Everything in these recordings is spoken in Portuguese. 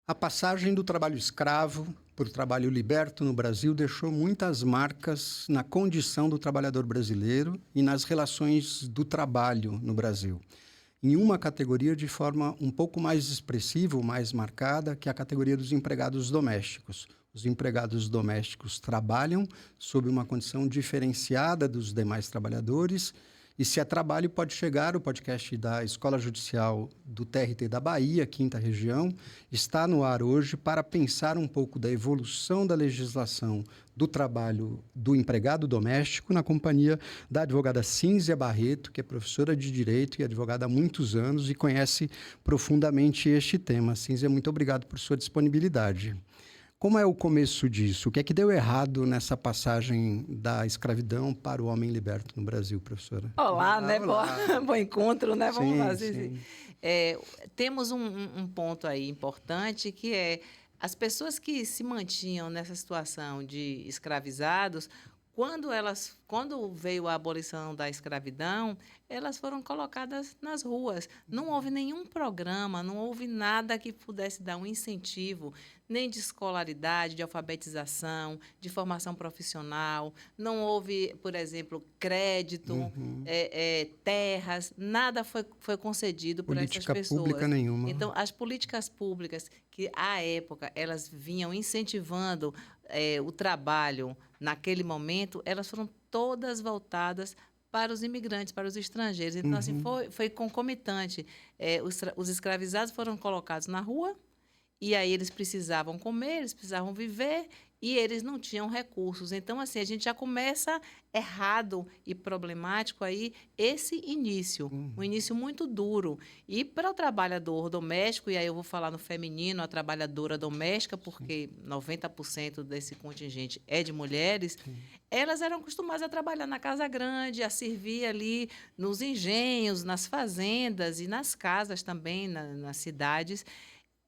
A passagem do trabalho escravo por trabalho liberto no Brasil deixou muitas marcas na condição do trabalhador brasileiro e nas relações do trabalho no Brasil. Em uma categoria de forma um pouco mais expressiva, mais marcada, que é a categoria dos empregados domésticos. Os empregados domésticos trabalham sob uma condição diferenciada dos demais trabalhadores. E se é trabalho, pode chegar, o podcast da Escola Judicial do TRT da Bahia, 5ª Região, está no ar hoje para pensar um pouco da evolução da legislação do trabalho do empregado doméstico na companhia da advogada Cínzia Barreto, que é professora de Direito e advogada há muitos anos e conhece profundamente este tema. Cínzia, muito obrigado por sua disponibilidade. Como é o começo disso? O que é que deu errado nessa passagem da escravidão para o homem liberto no Brasil, professora? Olá, né? Olá. Bom encontro, né? Vamos fazer sim. temos um ponto aí importante, que é as pessoas que se mantinham nessa situação de escravizados, quando veio a abolição da escravidão, elas foram colocadas nas ruas. Não houve nenhum programa, não houve nada que pudesse dar um incentivo, nem de escolaridade, de alfabetização, de formação profissional. Não houve, por exemplo, crédito, terras, nada foi concedido por essas pessoas. Política pública nenhuma. Então, as políticas públicas que, à época, elas vinham incentivando o trabalho naquele momento, elas foram todas voltadas para os imigrantes, para os estrangeiros. Então, assim, foi concomitante. Os escravizados foram colocados na rua, e aí eles precisavam comer, eles precisavam viver, e eles não tinham recursos. Então, assim, a gente já começa errado e problemático aí esse início, um início muito duro. E para o trabalhador doméstico, e aí eu vou falar no feminino, a trabalhadora doméstica, porque 90% desse contingente é de mulheres, elas eram acostumadas a trabalhar na casa grande, a servir ali nos engenhos, nas fazendas e nas casas também, nas cidades.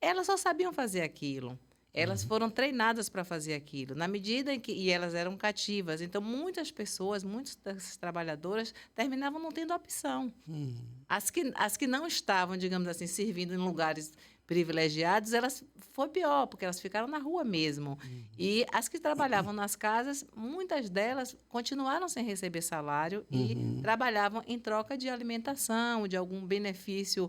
Elas só sabiam fazer aquilo. Elas foram treinadas para fazer aquilo, na medida em que... E elas eram cativas. Então, muitas pessoas, muitas dessas trabalhadoras, terminavam não tendo opção. As que não estavam, digamos assim, servindo em lugares privilegiados, foi pior, porque elas ficaram na rua mesmo. E as que trabalhavam nas casas, muitas delas continuaram sem receber salário e trabalhavam em troca de alimentação, de algum benefício,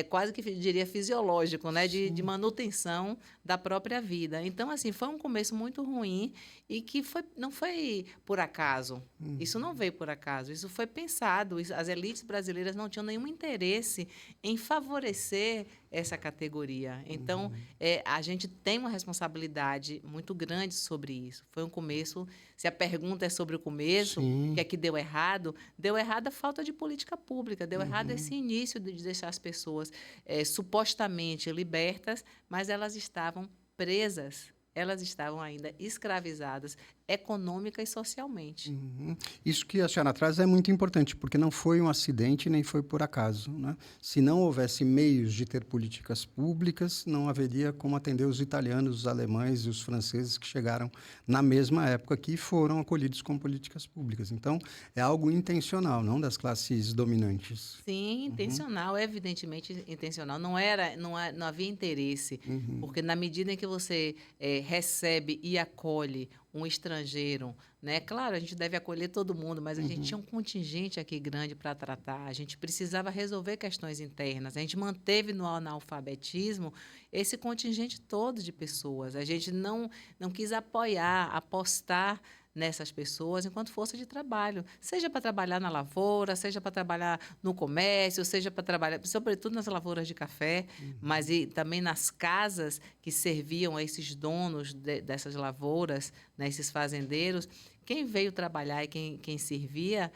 quase que diria fisiológico, né? De manutenção da própria vida. Então, assim, foi um começo muito ruim e que não foi por acaso. Isso não veio por acaso, isso foi pensado. As elites brasileiras não tinham nenhum interesse em favorecer essa categoria. Então, a gente tem uma responsabilidade muito grande sobre isso. Foi um começo, se a pergunta é sobre o começo, o que é que deu errado a falta de política pública, deu errado esse início de deixar as pessoas supostamente libertas, mas elas estavam presas, elas estavam ainda escravizadas econômica e socialmente. Isso que a senhora traz é muito importante, porque não foi um acidente nem foi por acaso, né? Se não houvesse meios de ter políticas públicas, não haveria como atender os italianos, os alemães e os franceses que chegaram na mesma época, que foram acolhidos com políticas públicas. Então, é algo intencional, não das classes dominantes. Sim, intencional, evidentemente intencional. Não havia interesse, porque na medida em que você recebe e acolhe um estrangeiro, né? Claro, a gente deve acolher todo mundo, mas a gente tinha um contingente aqui grande para tratar, a gente precisava resolver questões internas, a gente manteve no analfabetismo esse contingente todo de pessoas, a gente não quis apostar nessas pessoas enquanto força de trabalho, seja para trabalhar na lavoura, seja para trabalhar no comércio, seja para trabalhar, sobretudo nas lavouras de café, mas também nas casas que serviam a esses donos dessas lavouras, né, esses fazendeiros. Quem veio trabalhar e quem servia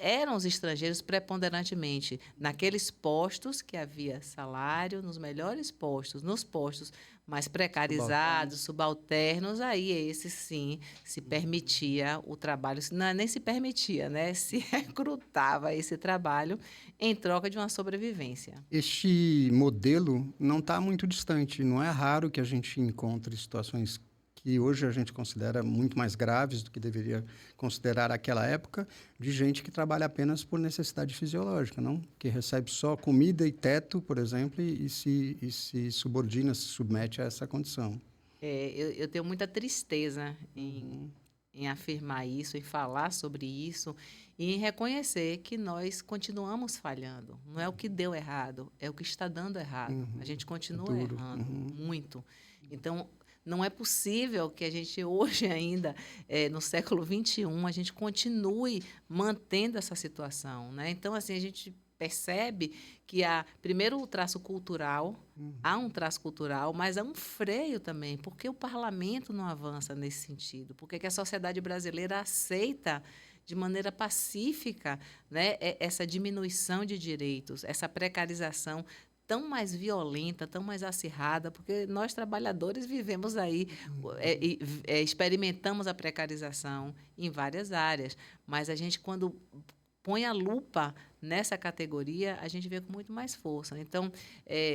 eram os estrangeiros preponderantemente naqueles postos que havia salário, nos melhores postos, nos postos mais precarizados, subalternos, aí esse sim se permitia o trabalho, não, nem se permitia, né? Se recrutava esse trabalho em troca de uma sobrevivência. Este modelo não está muito distante, não é raro que a gente encontre situações que hoje a gente considera muito mais graves do que deveria considerar naquela época, de gente que trabalha apenas por necessidade fisiológica, não? Que recebe só comida e teto, por exemplo, e se subordina, se submete a essa condição. Eu tenho muita tristeza Uhum. em afirmar isso, em falar sobre isso e em reconhecer que nós continuamos falhando. Não é o que deu errado, é o que está dando errado. A Uhum. gente É continua duro. errando Uhum. muito. Então, não é possível que a gente hoje ainda, no século XXI, a gente continue mantendo essa situação, né? Então, assim, a gente percebe que há, primeiro, o traço cultural, há um traço cultural, mas há um freio também, porque o parlamento não avança nesse sentido, porque que a sociedade brasileira aceita de maneira pacífica, né, essa diminuição de direitos, essa precarização tão mais violenta, tão mais acirrada, porque nós trabalhadores vivemos aí, experimentamos a precarização em várias áreas, mas a gente, quando põe a lupa nessa categoria, a gente vê com muito mais força. Então,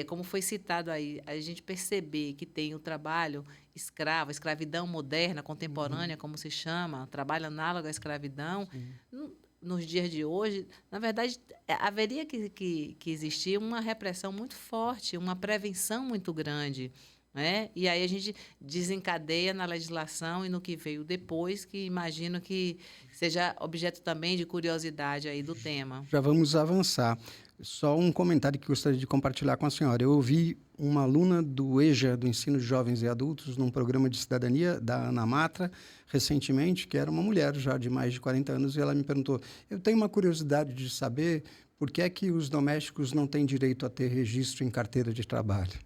como foi citado aí, a gente perceber que tem o trabalho escravo, a escravidão moderna, contemporânea, como se chama, trabalho análogo à escravidão, Sim. nos dias de hoje, na verdade, haveria que existir uma repressão muito forte, uma prevenção muito grande, né? E aí a gente desencadeia na legislação e no que veio depois, que imagino que seja objeto também de curiosidade aí do tema. Já vamos avançar. Só um comentário que gostaria de compartilhar com a senhora. Eu ouvi uma aluna do EJA, do Ensino de Jovens e Adultos, num programa de cidadania da Ana Matra, recentemente, que era uma mulher já de mais de 40 anos, e ela me perguntou, eu tenho uma curiosidade de saber por que é que os domésticos não têm direito a ter registro em carteira de trabalho.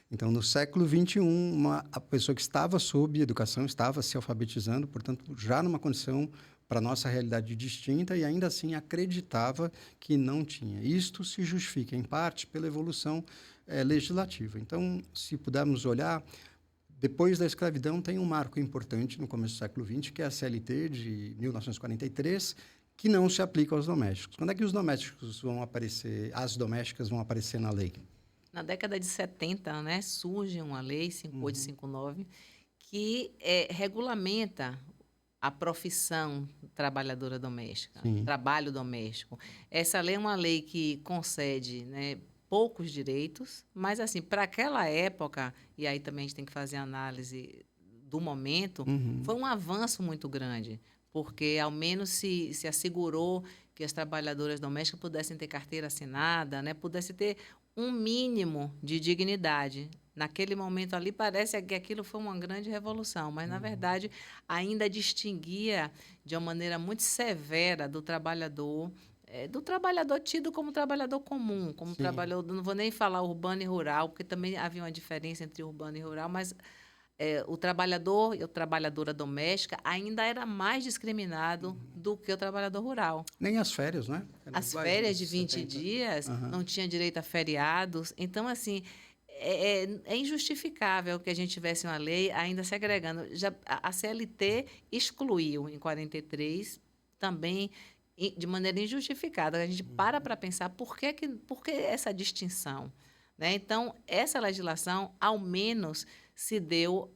Então, no século XXI, a pessoa que estava sob educação, estava se alfabetizando, portanto, já numa condição para a nossa realidade distinta e ainda assim acreditava que não tinha. Isto se justifica, em parte, pela evolução legislativa. Então, se pudermos olhar, depois da escravidão tem um marco importante no começo do século XX, que é a CLT de 1943, que não se aplica aos domésticos. Quando é que os domésticos vão aparecer, as domésticas vão aparecer na lei? Na década de 70, né, surge uma lei, 5859, que regulamenta a profissão trabalhadora doméstica, Sim. trabalho doméstico. Essa lei é uma lei que concede, né, poucos direitos, mas, assim, para aquela época, e aí também a gente tem que fazer análise do momento, Uhum. foi um avanço muito grande, porque ao menos se assegurou que as trabalhadoras domésticas pudessem ter carteira assinada, né, pudessem ter um mínimo de dignidade. Naquele momento ali, parece que aquilo foi uma grande revolução, mas, na verdade, ainda distinguia de uma maneira muito severa do trabalhador tido como trabalhador comum, como Sim. trabalhador, não vou nem falar urbano e rural, porque também havia uma diferença entre urbano e rural, mas o trabalhador e a trabalhadora doméstica ainda era mais discriminado do que o trabalhador rural. Nem as férias, né? Eram As iguais férias nos de 20 70. dias Aham. não tinha direito a feriados. Então, assim, é injustificável que a gente tivesse uma lei ainda segregando. Já, a CLT excluiu, em 43, também de maneira injustificada. A gente para pensar por que essa distinção. Né? Então, essa legislação, ao menos, se deu,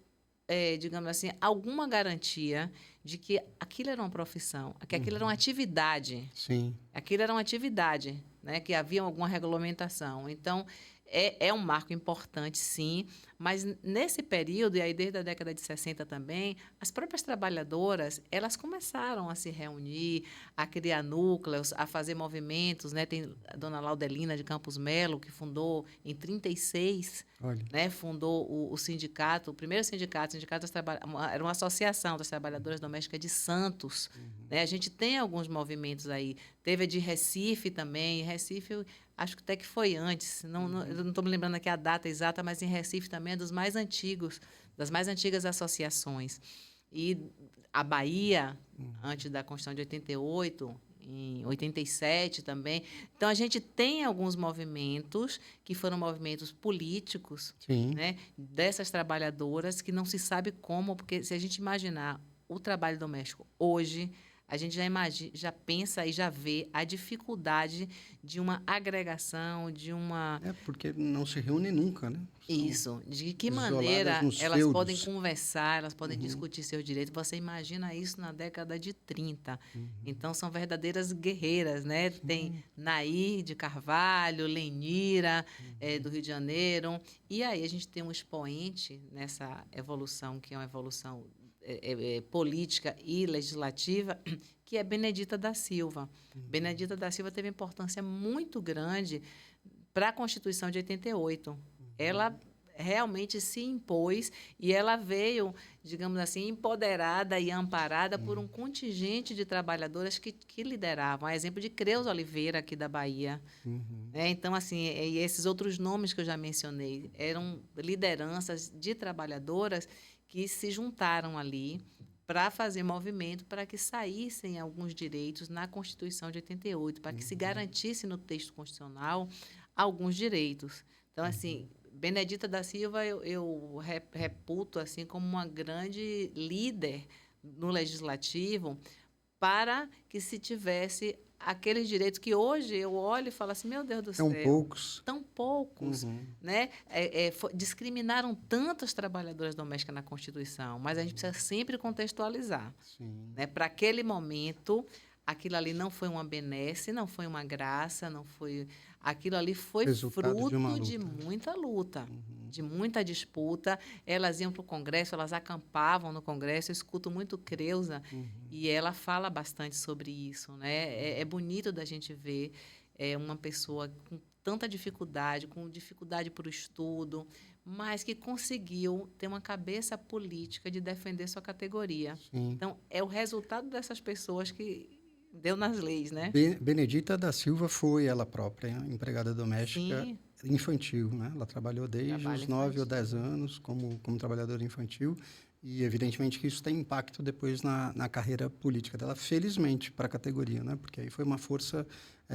digamos assim, alguma garantia de que aquilo era uma profissão, que aquilo era uma atividade. Sim. Aquilo era uma atividade, né, que havia alguma regulamentação. Então, é um marco importante, sim, mas nesse período, e aí desde a década de 60 também, as próprias trabalhadoras, elas começaram a se reunir, a criar núcleos, a fazer movimentos, né? Tem a dona Laudelina de Campos Melo, que fundou em 36, Olha. né, fundou o sindicato, o primeiro sindicato era uma associação das trabalhadoras domésticas de Santos. Né? A gente tem alguns movimentos aí. Teve a de Recife também. Recife, acho que até que foi antes. Eu não estou me lembrando aqui a data exata, mas em Recife também é dos mais antigos, das mais antigas associações. E a Bahia, antes da Constituição de 88, em 87 também. Então, a gente tem alguns movimentos que foram movimentos políticos, Sim. né, dessas trabalhadoras que não se sabe como, porque se a gente imaginar o trabalho doméstico hoje, a gente já imagina, já pensa e já vê a dificuldade de uma agregação, de uma... Porque não se reúnem nunca, né? São Isso, de que isoladas maneira nos elas podem feudos. conversar, elas podem discutir seus direitos. Você imagina isso na década de 30. Então, são verdadeiras guerreiras, né? Tem Nair de Carvalho, Lenira, do Rio de Janeiro. E aí a gente tem um expoente nessa evolução, que é uma evolução política e legislativa, que é Benedita da Silva. Benedita da Silva teve importância muito grande para a Constituição de 88. Ela realmente se impôs e ela veio, digamos assim, empoderada e amparada por um contingente de trabalhadoras que lideravam. A exemplo de Creuza Oliveira, aqui da Bahia. Então, assim, e esses outros nomes que eu já mencionei eram lideranças de trabalhadoras que se juntaram ali para fazer movimento para que saíssem alguns direitos na Constituição de 88, para que se garantisse no texto constitucional alguns direitos. Então, assim, Benedita da Silva eu reputo assim como uma grande líder no legislativo para que se tivesse aqueles direitos que hoje eu olho e falo assim, meu Deus do céu. Tão poucos. Né? Discriminaram tantas trabalhadoras domésticas na Constituição, mas a gente precisa sempre contextualizar. Né? Para aquele momento, aquilo ali não foi uma benesse, não foi uma graça, não foi... Aquilo ali foi fruto de muita luta, de muita disputa. Elas iam para o Congresso, elas acampavam no Congresso. Eu escuto muito Creuza e ela fala bastante sobre isso. Né? É bonito da gente ver uma pessoa com tanta dificuldade, com dificuldade para o estudo, mas que conseguiu ter uma cabeça política de defender sua categoria. Então, é o resultado dessas pessoas que deu nas leis, né? Benedita da Silva foi ela própria empregada doméstica infantil, né? Ela trabalhou desde os 9 ou 10 anos como trabalhadora infantil e, evidentemente, que isso tem impacto depois na carreira política dela, felizmente, para a categoria, né? Porque aí foi uma força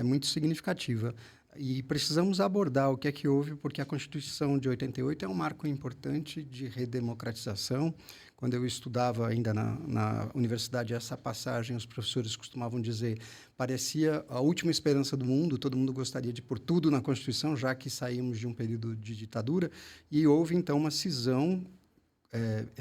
muito significativa. E precisamos abordar o que é que houve, porque a Constituição de 88 é um marco importante de redemocratização. Quando eu estudava ainda na universidade, essa passagem, os professores costumavam dizer, parecia a última esperança do mundo, todo mundo gostaria de pôr tudo na Constituição, já que saímos de um período de ditadura, e houve, então, uma cisão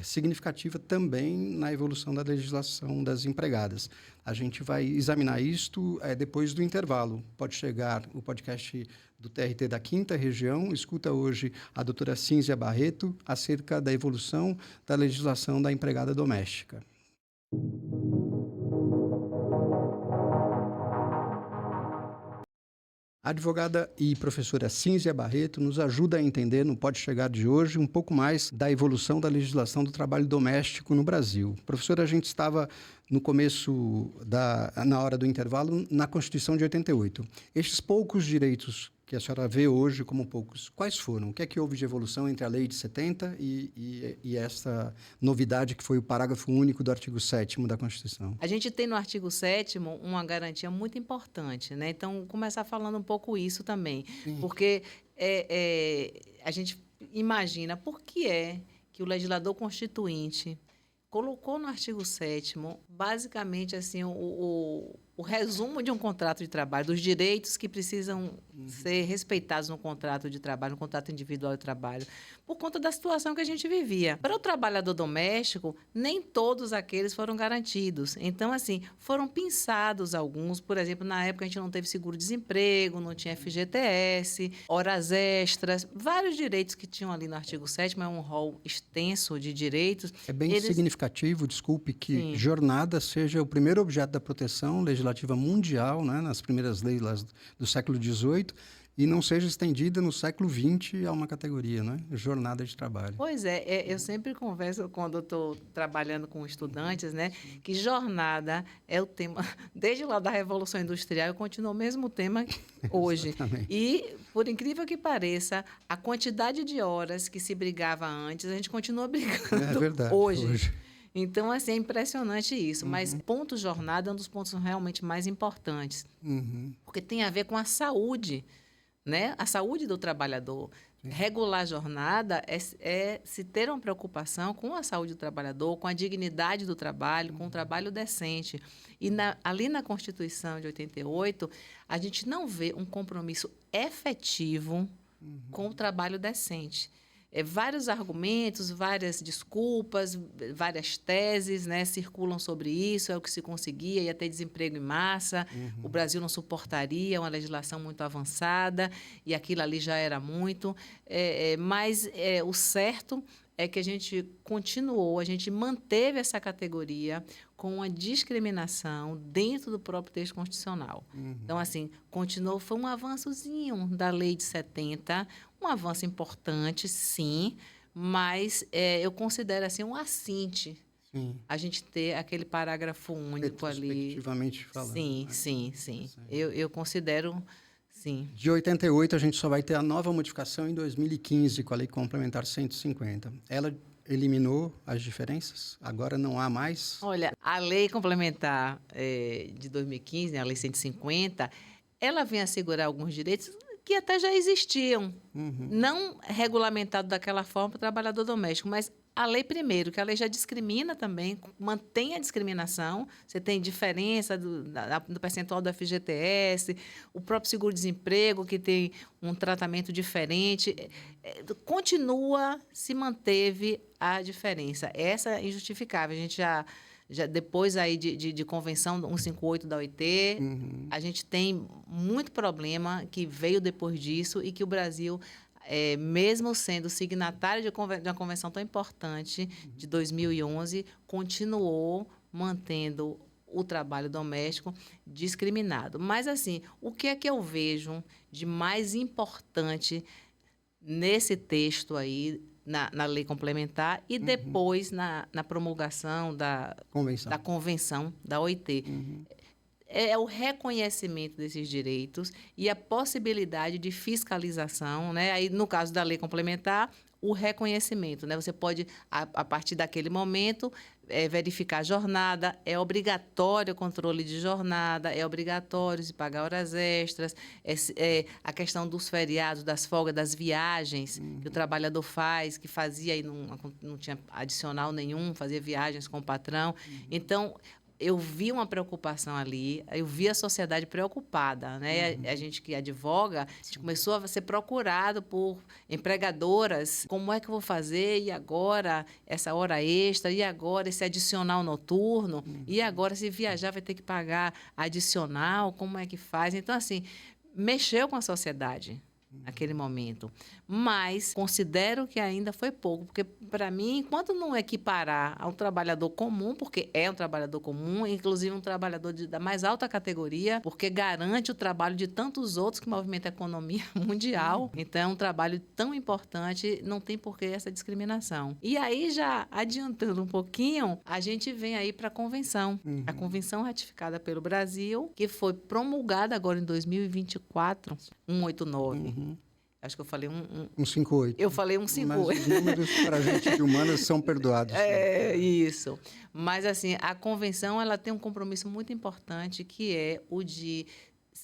significativa também na evolução da legislação das empregadas. A gente vai examinar isto depois do intervalo. Pode chegar o podcast do TRT da 5ª Região. Escuta hoje a doutora Cínzia Barreto acerca da evolução da legislação da empregada doméstica. A advogada e professora Cínzia Barreto nos ajuda a entender, no Pode Chegar de hoje, um pouco mais da evolução da legislação do trabalho doméstico no Brasil. Professora, a gente estava no começo, na hora do intervalo, na Constituição de 88. Estes poucos direitos que a senhora vê hoje como poucos, quais foram? O que é que houve de evolução entre a lei de 70 e essa novidade que foi o parágrafo único do artigo 7º da Constituição? A gente tem no artigo 7º uma garantia muito importante, né? Então, começar falando um pouco isso também, porque a gente imagina por que é que o legislador constituinte colocou no artigo 7º, basicamente, assim, o resumo de um contrato de trabalho, dos direitos que precisam ser respeitados no contrato de trabalho, no contrato individual de trabalho, por conta da situação que a gente vivia. Para o trabalhador doméstico, nem todos aqueles foram garantidos. Então, assim, foram pinçados alguns. Por exemplo, na época a gente não teve seguro-desemprego, não tinha FGTS, horas extras, vários direitos que tinham ali no artigo 7º, é um rol extenso de direitos. É bem significativo, desculpe, que jornada seja o primeiro objeto da proteção legislativa mundial, né, nas primeiras leis lá do século XVIII, e não seja estendida no século XX a uma categoria, né? Jornada de trabalho. Pois eu sempre converso quando estou trabalhando com estudantes, né, que jornada é o tema, desde lá da Revolução Industrial, continua o mesmo tema hoje. Exatamente. E, por incrível que pareça, a quantidade de horas que se brigava antes, a gente continua brigando hoje. Então, assim, é impressionante isso. Mas ponto jornada é um dos pontos realmente mais importantes. Porque tem a ver com a saúde, né? A saúde do trabalhador. Regular a jornada é se ter uma preocupação com a saúde do trabalhador, com a dignidade do trabalho, com o trabalho decente. E ali na Constituição de 88, a gente não vê um compromisso efetivo com o trabalho decente. Vários argumentos, várias desculpas, várias teses, né, circulam sobre isso, é o que se conseguia, ia ter desemprego em massa, o Brasil não suportaria uma legislação muito avançada, e aquilo ali já era muito. Mas o certo é que a gente continuou, a gente manteve essa categoria com uma discriminação dentro do próprio texto constitucional. Então, assim, continuou, foi um avançozinho da lei de 70, um avanço importante, sim, mas eu considero assim um assinte. Sim. A gente ter aquele parágrafo único ali. Retrospectivamente falando. Sim, né? sim. Eu considero, sim. De 88, a gente só vai ter a nova modificação em 2015, com a Lei Complementar 150. Ela eliminou as diferenças? Agora não há mais? Olha, a lei complementar de 2015, né, a Lei 150, ela vem assegurar alguns direitos que até já existiam, não regulamentado daquela forma para o trabalhador doméstico, mas a lei primeiro, que a lei já discrimina também, mantém a discriminação, você tem diferença do percentual do FGTS, o próprio seguro-desemprego, que tem um tratamento diferente, continua, se manteve a diferença. Essa é injustificável, a gente já depois aí de convenção 158 da OIT, a gente tem muito problema que veio depois disso e que o Brasil, mesmo sendo signatário de uma convenção tão importante de 2011, continuou mantendo o trabalho doméstico discriminado. Mas, assim, o que é que eu vejo de mais importante nesse texto aí, na lei complementar e depois na promulgação da convenção da OIT. É o reconhecimento desses direitos e a possibilidade de fiscalização, né? Aí, no caso da lei complementar, o reconhecimento, né? Você pode, a partir daquele momento, verificar a jornada, é obrigatório o controle de jornada, é obrigatório se pagar horas extras, a questão dos feriados, das folgas, das viagens que o trabalhador faz, que fazia e não tinha adicional nenhum, fazia viagens com o patrão. Então, eu vi uma preocupação ali, eu vi a sociedade preocupada, né? A gente que advoga, a gente começou a ser procurado por empregadoras. Como é que eu vou fazer? E agora essa hora extra? E agora esse adicional noturno? E agora se viajar vai ter que pagar adicional? Como é que faz? Então, assim, mexeu com a sociedade naquele momento. Mas considero que ainda foi pouco, porque, para mim, enquanto não equiparar ao trabalhador comum, porque é um trabalhador comum, inclusive um trabalhador da mais alta categoria, porque garante o trabalho de tantos outros que movimentam a economia mundial. Então, é um trabalho tão importante, não tem por que essa discriminação. E aí, já adiantando um pouquinho, a gente vem aí para a convenção. A convenção ratificada pelo Brasil, que foi promulgada agora em 2024, 189. Acho que eu falei 158. Eu falei 158. Mas os números para a gente de humanas são perdoados. Isso. Mas, assim, a convenção ela tem um compromisso muito importante, que é o de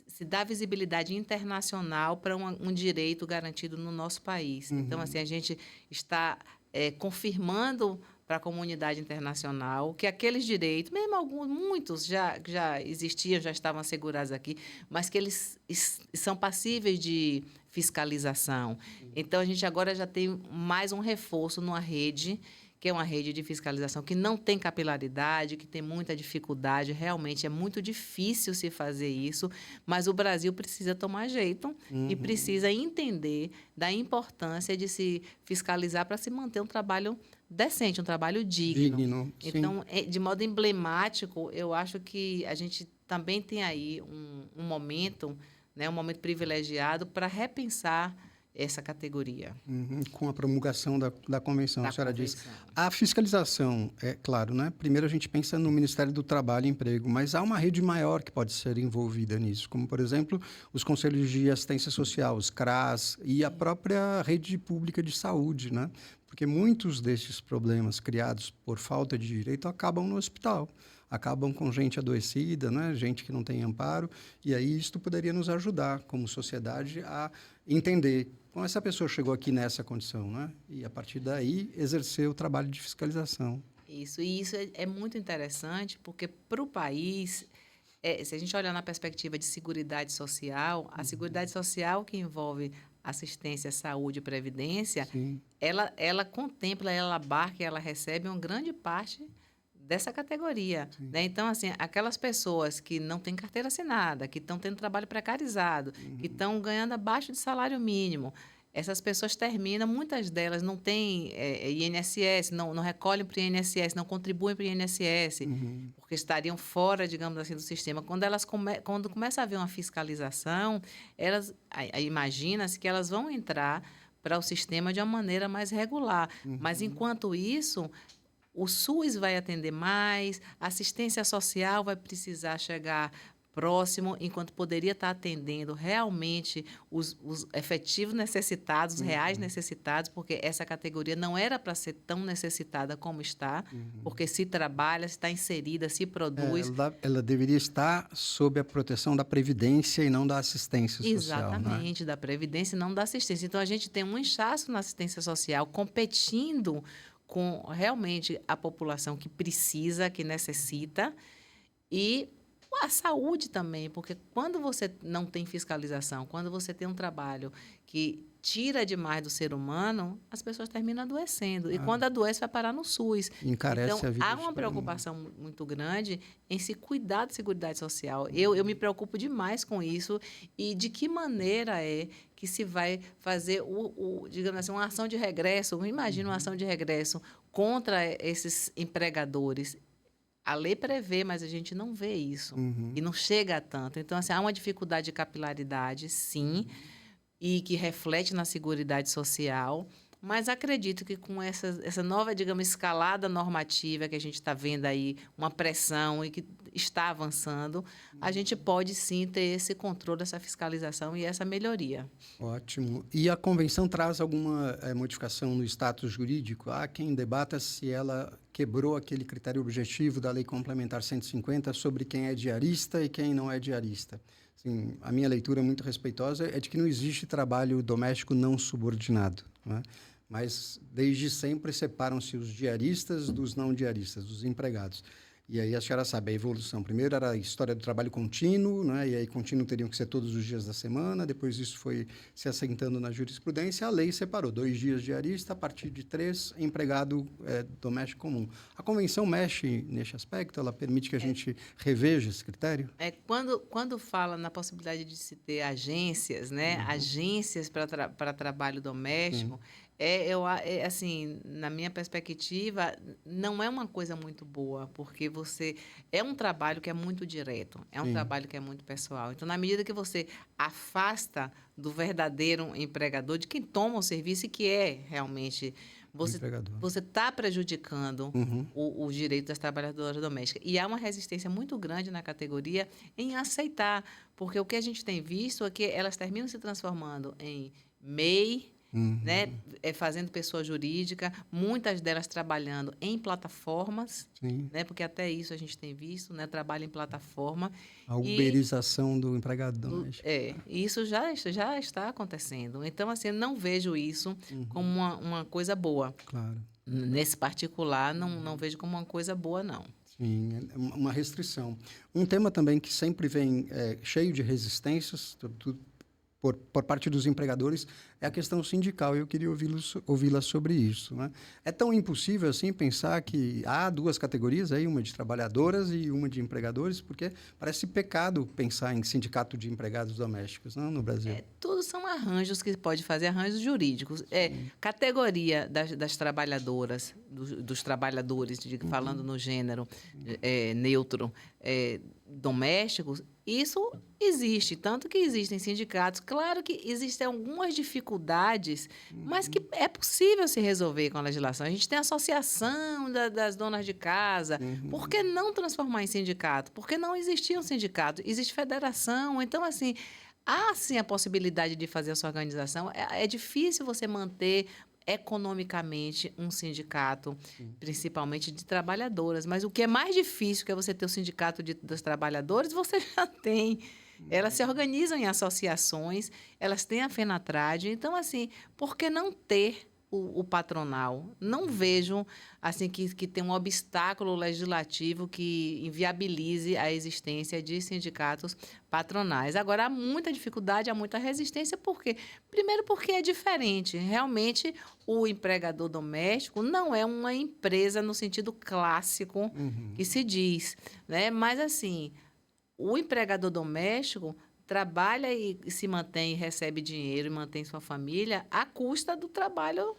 se dar visibilidade internacional para um direito garantido no nosso país. Então, assim, a gente está confirmando para a comunidade internacional que aqueles direitos, mesmo muitos já existiam, já estavam assegurados aqui, mas que eles são passíveis de fiscalização. Então, a gente agora já tem mais um reforço numa rede, que é uma rede de fiscalização que não tem capilaridade, que tem muita dificuldade, realmente é muito difícil se fazer isso, mas o Brasil precisa tomar jeito e precisa entender da importância de se fiscalizar para se manter um trabalho decente, um trabalho digno. Então, de modo emblemático, eu acho que a gente também tem aí um momento, né, um momento privilegiado para repensar essa categoria. Com a promulgação da convenção, a senhora disse. A fiscalização, é claro, né? Primeiro a gente pensa no Ministério do Trabalho e Emprego, mas há uma rede maior que pode ser envolvida nisso, como, por exemplo, os Conselhos de Assistência Social, os CRAS, e a própria rede pública de saúde, né? Porque muitos desses problemas criados por falta de direito acabam no hospital. acabam com gente adoecida, né? Gente que não tem amparo, e aí isto poderia nos ajudar, como sociedade, a entender como essa pessoa chegou aqui nessa condição, né? E, a partir daí, exercer o trabalho de fiscalização. Isso é muito interessante, porque para o país, se a gente olhar na perspectiva de seguridade social, a seguridade social que envolve assistência, saúde e previdência, Sim. ela contempla, ela abarca, ela recebe uma grande parte dessa categoria, né? Então, assim, aquelas pessoas que não têm carteira assinada, que estão tendo trabalho precarizado, que estão ganhando abaixo de salário mínimo, essas pessoas terminam, muitas delas não têm INSS, não recolhem para o INSS, não contribuem para o INSS, porque estariam fora, digamos assim, do sistema. Quando começa a haver uma fiscalização, imagina-se que elas vão entrar para o sistema de uma maneira mais regular. Mas, enquanto isso, o SUS vai atender mais, a assistência social vai precisar chegar próximo, enquanto poderia estar atendendo realmente os efetivos necessitados, os reais necessitados, porque essa categoria não era para ser tão necessitada como está, porque se trabalha, se está inserida, se produz. Ela deveria estar sob a proteção da Previdência e não da assistência social, Exatamente, da Previdência e não da assistência. Então, a gente tem um inchaço na assistência social competindo com realmente a população que precisa, que necessita, e a saúde também, porque quando você não tem fiscalização, quando você tem um trabalho que tira demais do ser humano, as pessoas terminam adoecendo. E quando adoece, vai parar no SUS. Encarece Então, a vida há de uma todo preocupação muito grande em se cuidar da seguridade social. Eu me preocupo demais com isso e de que maneira é que se vai fazer, digamos assim, uma ação de regresso. Imagina uma ação de regresso contra esses empregadores. A lei prevê, mas a gente não vê isso. E não chega a tanto. Então, assim, há uma dificuldade de capilaridade, sim, e que reflete na seguridade social. Mas acredito que com essa nova, digamos, escalada normativa que a gente está vendo aí, uma pressão e que está avançando, a gente pode sim ter esse controle, essa fiscalização e essa melhoria. Ótimo. E a convenção traz alguma modificação no status jurídico? Há quem debata se ela quebrou aquele critério objetivo da Lei Complementar 150 sobre quem é diarista e quem não é diarista. Assim, a minha leitura muito respeitosa é de que não existe trabalho doméstico não subordinado, né? Mas, desde sempre, separam-se os diaristas dos não diaristas, dos empregados. E aí a senhora sabe a evolução. Primeiro era a história do trabalho contínuo, né? E aí contínuo teriam que ser todos os dias da semana. Depois isso foi se assentando na jurisprudência. A lei separou 2 dias diarista, a partir de 3, empregado doméstico comum. A convenção mexe nesse aspecto? Ela permite que a gente reveja esse critério? Quando fala na possibilidade de se ter agências, né? Agências para trabalho doméstico, assim, na minha perspectiva, não é uma coisa muito boa, porque é um trabalho que é muito direto, é um trabalho que é muito pessoal. Então, na medida que você afasta do verdadeiro empregador, de quem toma o serviço e que é realmente, você está prejudicando o direito das trabalhadoras domésticas. E há uma resistência muito grande na categoria em aceitar, porque o que a gente tem visto é que elas terminam se transformando em MEI, né? Fazendo pessoa jurídica, muitas delas trabalhando em plataformas, né? Porque até isso a gente tem visto, né? Trabalho em plataforma. A uberização do empregado doméstico. Isso já está acontecendo. Então, assim, eu não vejo isso como uma coisa boa. Claro. Nesse particular, não vejo como uma coisa boa, não. Sim, é uma restrição. Um tema também que sempre vem cheio de resistências, por parte dos empregadores, é a questão sindical. Eu queria ouvi-la sobre isso, né? É tão impossível assim pensar que há 2 categorias aí, uma de trabalhadoras e uma de empregadores, porque parece pecado pensar em sindicato de empregados domésticos, não, no Brasil. Tudo são arranjos que pode fazer, arranjos jurídicos. Categoria das trabalhadoras, dos trabalhadores, falando no gênero neutro, domésticos, isso existe, tanto que existem sindicatos. Claro que existem algumas dificuldades, mas que é possível se resolver com a legislação. A gente tem a associação das donas de casa. Por que não transformar em sindicato? Porque não existia um sindicato, existe federação. Então, assim, há sim a possibilidade de fazer a sua organização. É difícil você manter economicamente um sindicato, principalmente de trabalhadoras. Mas o que é mais difícil, que é você ter o sindicato dos trabalhadores, você já tem. Elas se organizam em associações, elas têm a FENATRAD. Então, assim, por que não ter o patronal? Não vejo assim que tem um obstáculo legislativo que inviabilize a existência de sindicatos patronais. Agora, há muita dificuldade, há muita resistência, por quê? Primeiro porque é diferente. Realmente, o empregador doméstico não é uma empresa no sentido clássico que se diz, né? Mas, assim, o empregador doméstico trabalha e se mantém, recebe dinheiro e mantém sua família à custa do trabalho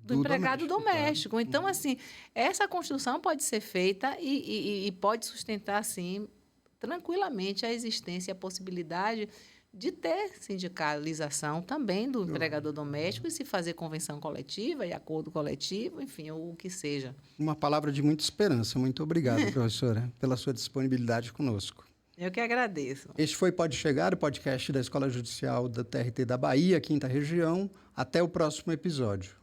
do empregado doméstico. Claro. Então, assim, essa construção pode ser feita e pode sustentar, assim, tranquilamente a existência e a possibilidade de ter sindicalização também do empregador doméstico e se fazer convenção coletiva e acordo coletivo, enfim, o que seja. Uma palavra de muita esperança. Muito obrigado, professora, pela sua disponibilidade conosco. Eu que agradeço. Este foi Pode Chegar, o podcast da Escola Judicial da TRT da Bahia, 5ª Região. Até o próximo episódio.